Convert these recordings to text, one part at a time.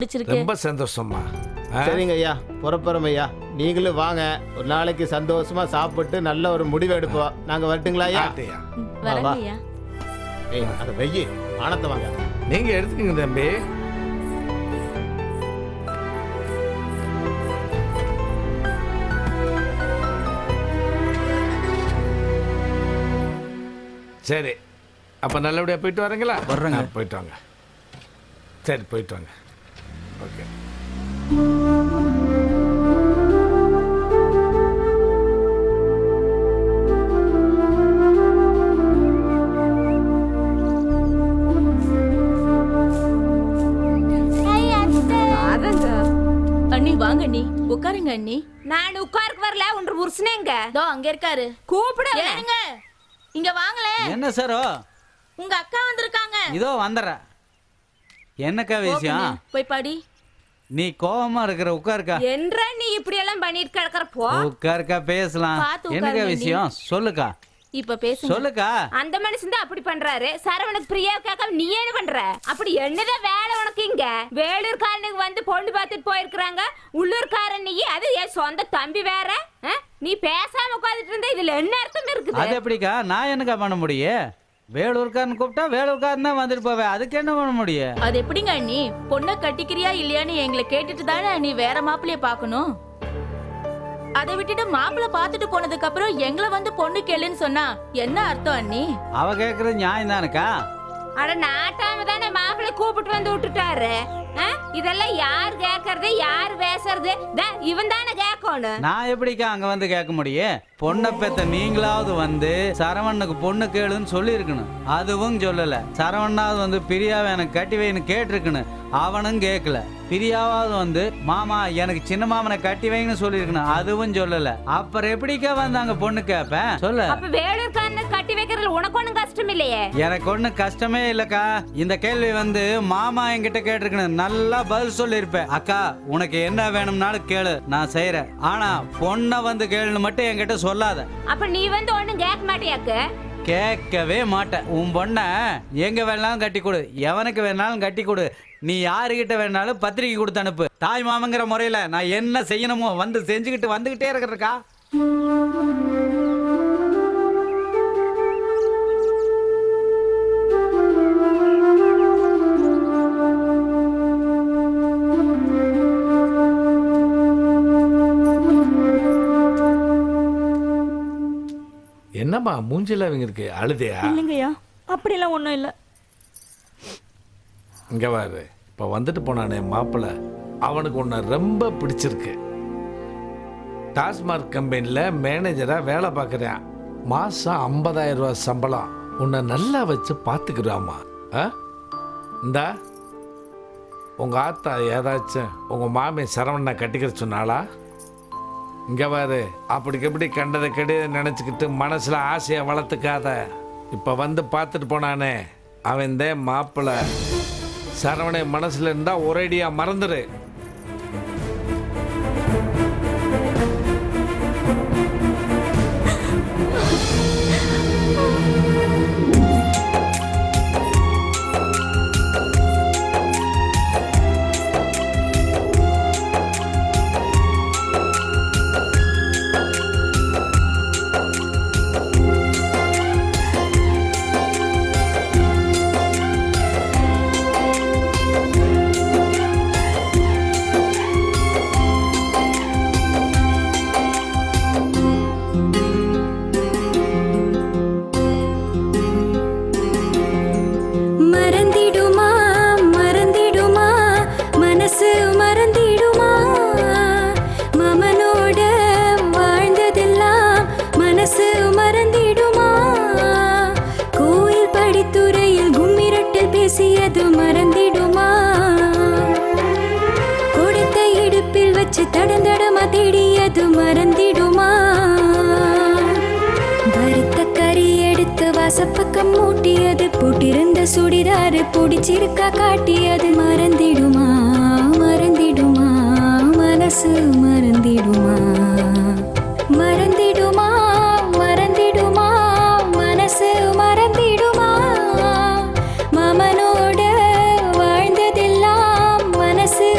ரொம்ப சந்தோஷமா. சரிங்க ஐயா, புறப்புறம் ஐயா. நீங்களும் வாங்க, ஒரு நாளைக்கு சந்தோஷமா சாப்பிட்டு நல்ல ஒரு முடிவு எடுப்போம். நாங்க வரட்டுங்களா ஐயா? வரங்க ஐயா. ஏய், அத வெயி ஆனத்த வாங்க. நீங்க எடுத்துக்கங்க தம்பி. சரி, அப்ப நல்லபடியா போயிட்டு வரீங்களா? வர்றேங்க. போயிட்டு வாங்க. சரி, போயிட்டு வாங்க. ஓகே. அண்ணி வாங்க அண்ணி, உட்காருங்க அண்ணி. நான் உட்காருக்கு வரல, உன்ற புருஷனேங்க தோ அங்க இருக்காரு. கூப்பிடு. ஏனுங்க இங்க வாங்களே. என்ன சாரோ? உங்க அக்கா வந்திருக்காங்க. இதோ வந்துடுறேன். என்னக்கா விஷயம்? போய் பாடி. நீ கோவமா இருக்கிற, உட்காருக்கா. என்ற நீ இப்படி எல்லாம் பண்ணிட்டு கிடக்குற போ. உட்காருக்கா, பேசலாம். பார்த்து என்னக்கா உட்காருங்க விஷயம்? சொல்லுக்கா. இப்ப பேசுங்க. சொல்லுக்கா. அந்த மனுஷன் தான் அப்படி பண்றாரு. சரவணக்கு பிரியா கேட்காம நீ என்ன பண்ற? அப்படி என்னதான் வேலை உனக்கு இங்க? வேலூர்காரனுக்கு வந்து பொண்ணு பார்த்துட்டு போயிருக்காங்க. உள்ளூர்காரன் நீ, அது என் சொந்த தம்பி வேற. நீ பேசாம உட்காந்துட்டு இருந்தா இதுல என்ன அர்த்தம் இருக்குது? அது எப்படிக்கா? நான் என்னக்கா பண்ண முடியும்? வேலூர்காரன் கூப்பிட்டா வேலூர்காரன் தான் வந்துட்டு போவேன். அதுக்கு என்ன பண்ண முடியும்? அது எப்படிங்க அண்ணி? பொண்ணை கட்டிக்கிறியா இல்லையான்னு எங்களை கேட்டுட்டு தானே நீ வேற மாப்பிள்ளைய பாக்கணும். அதை விட்டுட்டு மாப்பிள்ள பாத்துட்டு போனதுக்கு அப்புறம் எங்களை வந்து பொண்ணு கேளுன்னு சொன்னா என்ன அர்த்தம் அண்ணி? அவ கேக்குறது நியாயம் தானக்கா. அட நாட்டாம தானே மாப்பிள்ளை கூப்பிட்டு வந்து விட்டுட்டாரு. இதெல்லாம் யார் கேக்குறது, யார் பேசுறது? இவன் தானே கேட்கணும். நான் எப்படிக்கா அங்க வந்து கேட்க முடியும்? பொண்ணை பெத்த நீங்களாவது வந்து சரவணனுக்கு பொண்ணு கேளுன்னு சொல்லி இருக்கணும். அதுவும் சொல்லல. சரவணாவது வந்து பிரியாவை எனக்கு கட்டி வைன்னு கேட்டிருக்கணும். அவனும் கேட்கல. பிரியாவது வந்து மாமா எனக்கு சின்ன மாமனை கட்டி வைன்னு சொல்லிருக்கணும். அதுவும் சொல்லல. அப்புறம் எப்படிக்கா வந்து அங்க பொண்ணு கேப்பேன்? சொல்லு. அப்ப வேலூர்காரனை கட்டி வைக்கிறதுல உனக்கு ஒண்ணும் கஷ்டம் இல்லையே? எனக்கு ஒண்ணு கஷ்டமே இல்லக்கா. இந்த கேள்வி வந்து மாமா என்கிட்ட கேட்டிருக்கணும். நல்லா பதில் சொல்லிருப்பேன். அக்கா உனக்கு என்ன வேணும்னாலும் கேளு, நான் செய்யறேன். ஆனா பொண்ணை வந்து கேளுன்னு மட்டும் என்கிட்ட சொல்லாத. அப்ப நீ வந்து ஒண்ணும் கேட்க மாட்டியாக்கு? கேட்கவே மாட்டேன். உன் பொண்ண எங்க வேணாலும் கட்டி கொடு, எவனுக்கு வேணாலும் கட்டி கொடு. நீ யாருகிட்ட வேணாலும் பத்திரிக்கை கொடுத்து அனுப்பு. தாய் மாமங்கிற முறையில நான் என்ன செய்யணுமோ வந்து செஞ்சுக்கிட்டு வந்துகிட்டே இருக்கிறக்கா. என்னம்மா மூஞ்சில அவங்க இருக்கு? அழுதையா? இல்லைங்கய்யா, அப்படிலாம் ஒண்ணும் இல்ல. இங்க பாரு, இப்ப வந்துட்டு போனானே மாப்பிள்ள, அவனுக்கு உன்னை ரொம்ப பிடிச்சிருக்கு. டாஸ்மார்க் கம்பெனில மேனேஜரா வேலை பார்க்குறேன். மாசம் 50,000 ரூபாய் சம்பளம். உன்னை நல்லா வச்சு பார்த்துக்கிறாமா. இந்தா உங்க ஆத்தா ஏதாச்சும் உங்க மாமி சரவணனை கட்டிக்கிற சொன்னாளா? இங்க பாரு, அப்படிக்கு எப்படி கண்டதை கெடுத நினைச்சுக்கிட்டு மனசுல ஆசையை வளர்த்துக்காத. இப்ப வந்து பார்த்துட்டு போனானே அவன் தான் மாப்பிள்ள. சரவணை மனசுல இருந்தா ஒரேடியா மறந்துரு. தடந்தடமா தேடியது மறந்திடுமா? வறுத்த கறி எடுத்து வாசப்பக்கம் மூட்டியது, போட்டிருந்த சுடிதாரு பிடிச்சிருக்கா காட்டியது மறந்திடுமா? மறந்திடுமா? மனசு மறந்திடுமா? மறந்திடுமா? மறந்திடுமா? மனசு மறந்திடுமா? மாமனோட வாழ்ந்ததெல்லாம் மனசு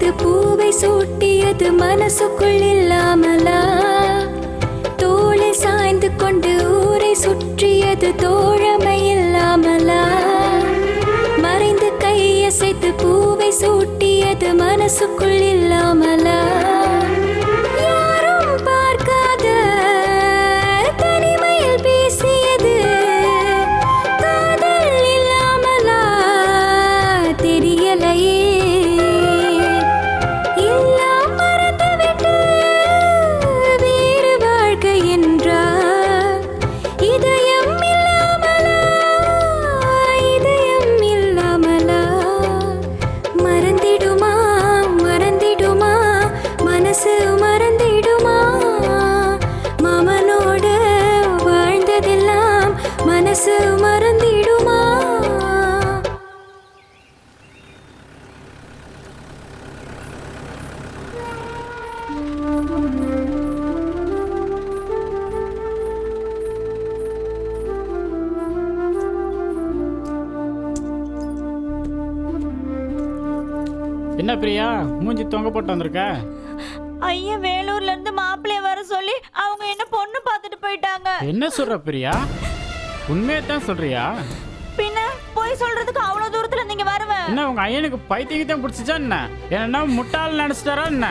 செய்து பூவை சூட்டியது மனசுக்குள் இல்லாமலா தோளில் சாய்ந்து கொண்டு ஊரை சுற்றியது தோழமை இல்லாமலா மறைந்து கையசைத்து பூவை சூட்டியது மனசுக்குள் இல்லாமலா யாரும் பார்க்காத தனிமையில் பேசியது காதல் இல்லாமலா தெரியலையே எல்லாம் மறந்துவிட்டு வேறு வாழ்க்கை என்றார் இதயம் இல்லாமலா இதயம் இல்லாமலா மறந்திடுமா மறந்திடுமா மனசு மறந்திடுமா மாமனோடு வாழ்ந்ததெல்லாம் மனசு மறந்திடுமா என்ன பிரியா மூஞ்சி தொங்க போட்டு வந்திருக்க? ஐயா வேலூர்ல இருந்து மாப்பிள்ளைய வர சொல்லி அவங்க என்ன பொண்ணு பார்த்துட்டு போயிட்டாங்க. என்ன சொல்ற பிரியா? உண்மையை தான் சொல்றியா? பின்ன போய் சொல்றதுக்கு அவ்வளவு தூரத்துல நீங்க வருவேன். என்ன உங்க ஐயனுக்கு பைத்தியத்தான் பிடிச்சிச்சா என்ன? என்ன முட்டாள் நினைச்சிட்டாரா என்ன?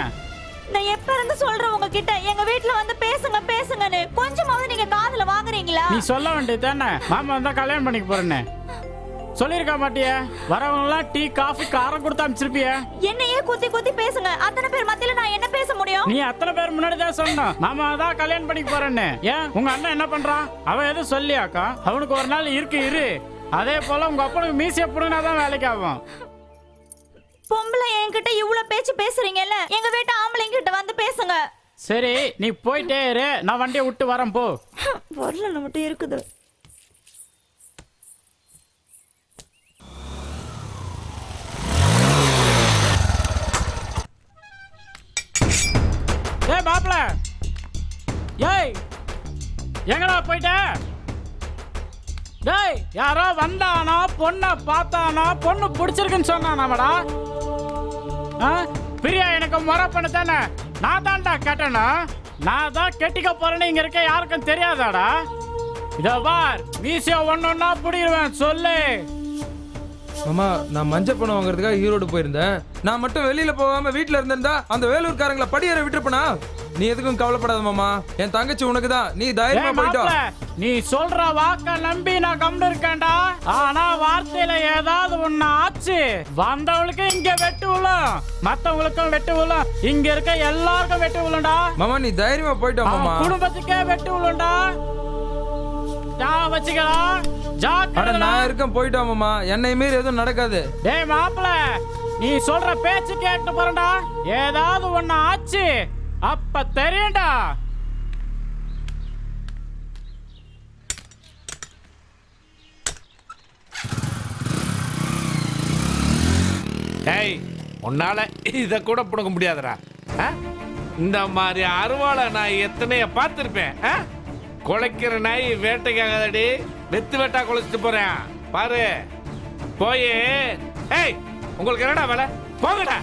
நான் எப்ப இருந்து சொல்றேன் உங்ககிட்ட எங்க வீட்ல வந்து பேசுங்க பேசுங்கன்னு, கொஞ்சமாவது நீங்க காதுல வாங்குறீங்களா? நீ சொல்ல வேண்டியது தானே, மாமா வந்தா கல்யாணம் பண்ணிக்க போறேன்னு சொல்லிருக்க மாட்டிய? வரவங்க எல்லாம் டீ காஃபி காரம் கொடுத்து அனுப்பிச்சிருப்பிய. என்னையே குத்தி குத்தி பேசுங்க, அத்தனை பேர் மத்தியில நான் என்ன பேச முடியும்? நீ அத்தனை பேர் முன்னாடி தான் சொன்னோம் மாமா தான் கல்யாணம் பண்ணிக்க போறேன்னு. ஏன் உங்க அண்ணன் என்ன பண்றான்? அவன் எதுவும் சொல்லியாக்கா? அவனுக்கு ஒரு நாள் இரு. அதே போல உங்க அப்பனுக்கு மீசிய புடுங்கினாதான் வேலைக்கு ஆகும். பொம்பளை என்கிட்ட இவ்வளவு பேச்சு பேசுறீங்கல்ல, எங்க வீட்டு ஆம்பளைங்க கிட்ட வந்து பேசுங்க. சரி நீ போயிட்டே இரு, நான் வண்டியை விட்டு வரேன் போ. வரல மட்டும் இருக்குது. ஏய் மாப்ள, ஏய் எங்கடா போயிட்ட? டேய் யாரோ வந்தானா, பொண்ணை பார்த்தானா, பொண்ணு பிடிச்சிருக்குன்னு சொன்னானாமடா? பிரியா எனக்கு முறை பண்ண தானே, நான் தான்டா கேட்டேனா? நான் தான் கெட்டிக்க போறேன்னு இங்க இருக்க யாருக்கும் தெரியாதாடா? இதோ பார், மீசியா ஒன்னொன்னா புடிடுவேன் சொல்லு. மாமா, நான் மஞ்சள் பணம் வாங்குறதுக்காக ஈரோடு போயிருந்தேன். நான் மட்டும் வெளியில போகாம வீட்டுல இருந்திருந்தா அந்த வேலூர்காரங்களை படியேற விட்டுருப்பனா? நீ எதுக்கும் கவலைப்படாத மாமா, என் தங்கச்சி உனக்கு தான், நீ தைரியமா போயிட்டோ. நீ சொல்ற வாக்க நம்பி நான் கம்னு இருக்கேன்டா. ஆனா வார்த்தையில ஏதாவது ஒண்ணு ஆச்சு, வந்தவளுக்கு இங்க வெட்டு விழும், மத்தவங்களுக்கும் வெட்டு விழும், இங்க இருக்க எல்லாருக்கும் வெட்டு விழும்டா. மாமா நீ தைரியமா போயிட்டோ மாமா. குடும்பத்துக்கே வெட்டு விழும்டா. நான் இருக்கேன் போயிட்டோ மாமா, என்னை மீறி எதுவும் நடக்காது. டேய் மாப்பிள, நீ சொல்ற பேச்சு கேட்டு போறேன்டா. ஏதாவது ஒண்ணு ஆச்சு அப்ப தெரியும்டா. டேய், உன்னால இத கூட புடுங்க முடியாதுடா. இந்த மாதிரி அருவாளை நான் எத்தனைய பார்த்திருப்பேன். குலைக்கிற நாய் வேட்டைக்காகடி, வெத்து வெட்டா குலைச்சிட்டு போறேன் பாரு. போய் ஏய் உங்களுக்கு என்னடா வேலை? போங்கடா,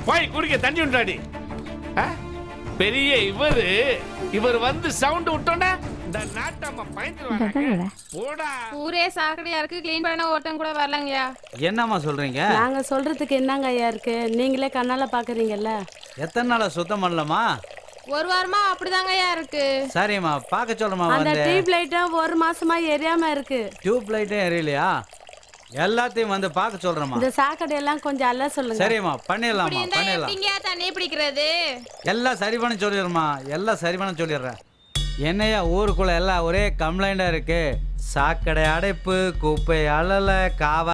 போய் குடிக்க தண்ணி உண்டாடி. பெரிய இவர் வந்து சவுண்ட் விட்டோன்னே இந்த நாட்டம்மா பயந்துருவாங்க. போடா, ஊரே சாக்கடையா இருக்கு, க்ளீன் பண்ண ஒருத்தன் கூட வரலங்கய்யா. என்னம்மா சொல்றீங்க? நாங்க சொல்றதுக்கு என்னங்க ஐயா இருக்கு, நீங்களே கண்ணால பாக்குறீங்கல்ல. எத்தனை நாளா சுத்தம் பண்ணலமா? ஒரு வாரமா அப்படிதாங்கய்யா இருக்கு. சரிம்மா, பார்க்க சொல்றமா. அந்த வந்து டியூப் லைட்டும் ஒரு மாசமா எரியாம இருக்கு. டியூப் லைட்டே எரியலையா? எல்லாத்தையும் வந்து பார்க்க சொல்றமா. இந்த சாக்கடை எல்லாம் கொஞ்சம் அல்ல சொல்லுங்க. சரிம்மா, பண்ணிடலாமா, இப்படி இருந்தா பண்ணிடலாம். எப்படிங்கய்யா தண்ணி பிடிக்கிறது? எல்லாம் சரி பண்ண சொல்லிடுறமா, எல்லாம் சரி பண்ண சொல்லிடுறேன். என்னையா ஊருக்குள்ள எல்லாம் ஒரே கம்ப்ளைண்டா இருக்கு. சாக்கடை அடைப்பு, குப்பை அழல, காவ